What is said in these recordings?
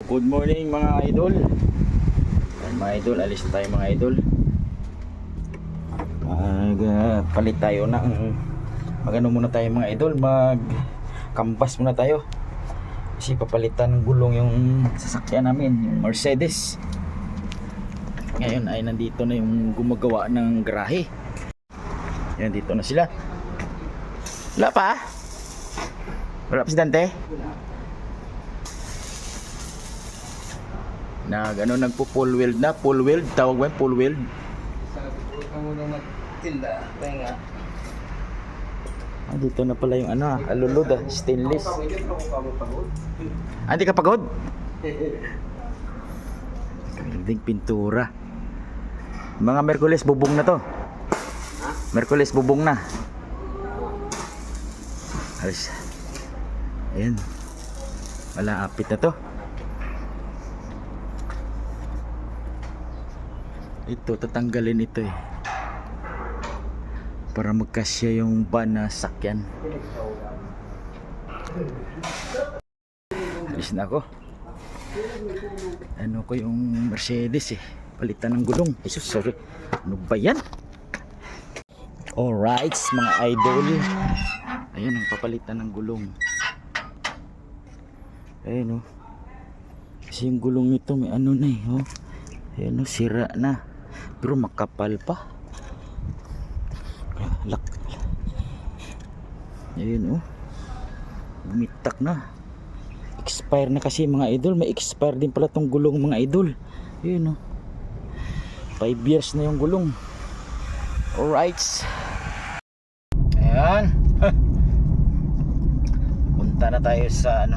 Good morning mga idol. Ayan, mga idol, alis tayo mga idol. Palit tayo ng magano muna tayo mga idol, mag-canvas muna tayo. Kasi papalitan ng gulong yung sasakyan namin, yung Mercedes. Ngayon ay nandito na yung gumagawa ng garahe. Yan, dito na sila. Wala pa? Wala pa si Dante? Nagpo-full weld na, full weld, tawag ba yung full weld? Dito na pala yung alulod stainless. Hindi ka pagod? Welding pintura. Mga Merkules bubong na to. Merkules bubong na. Alis. Ayan. Malapit na to. Ito, tatanggalin ito para magkasya yung van na sakyan. Alis na ako. Ano ko yung Mercedes palitan ng gulong. Sorry. Ano ba yan? Alright mga idol. Ayan ang papalitan ng gulong. Ayan kasi yung gulong nito may ano na ayan sira na. Pero makapal pa. Ayun bumitak na. Expire na kasi mga idol. May expire din pala tong gulong mga idol. Ayun 5 years na yung gulong. Alright. Ayan. Punta na tayo sa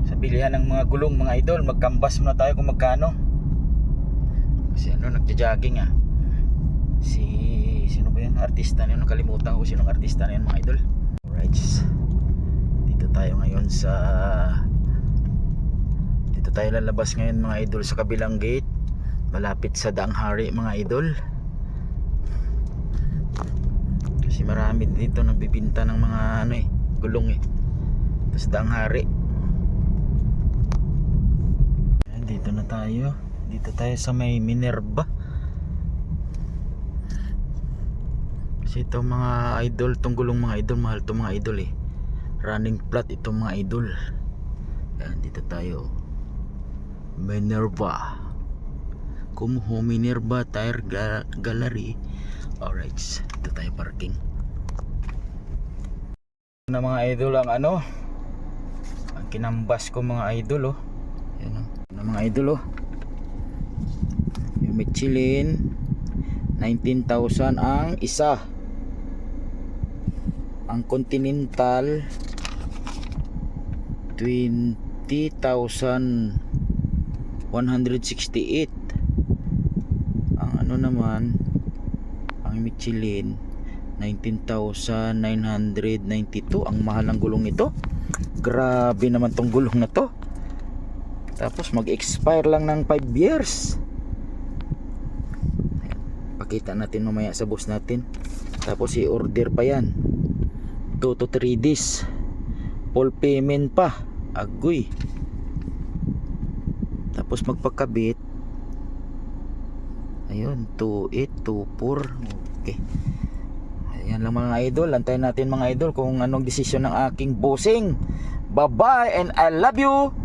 sa bilihan ng mga gulong mga idol. Magkambas muna tayo kung magkano. Kasi nagja-jogging sino ba yan? Artista na yun. Nakalimutan ko sinong artista na yun mga idol. Alright. Dito tayo ngayon dito tayo lalabas ngayon mga idol sa kabilang gate. Malapit sa Daang Hari mga idol. Kasi marami dito nagbibinta ng mga gulong Ito sa Daang Hari. Dito na tayo. Dito tayo sa may Minerva. Kasi itong mga idol, itong gulong mga idol, mahal itong mga idol running flat itong mga idol. Yan, dito tayo. Minerva. Kumuho Minerva Tire Gallery. Alright, dito tayo parking. Na mga idol ang ang kinambas ko mga idol Yan na mga idol yung Michelin 19,000 ang isa. Ang Continental 20,168. Ang naman ang Michelin 19,992. Ang mahal ng gulong nito. Grabe naman tong gulong na to. Tapos mag-expire lang ng 5 years. Pakita natin mamaya sa boss natin. Tapos i-order pa yan 2 to 3 days. Full payment pa. Agoy. Tapos magpakabit. Ayun 2824. Okay. Ayan lang mga idol. Antayin natin mga idol kung anong desisyon ng aking bossing. Bye bye and I love you.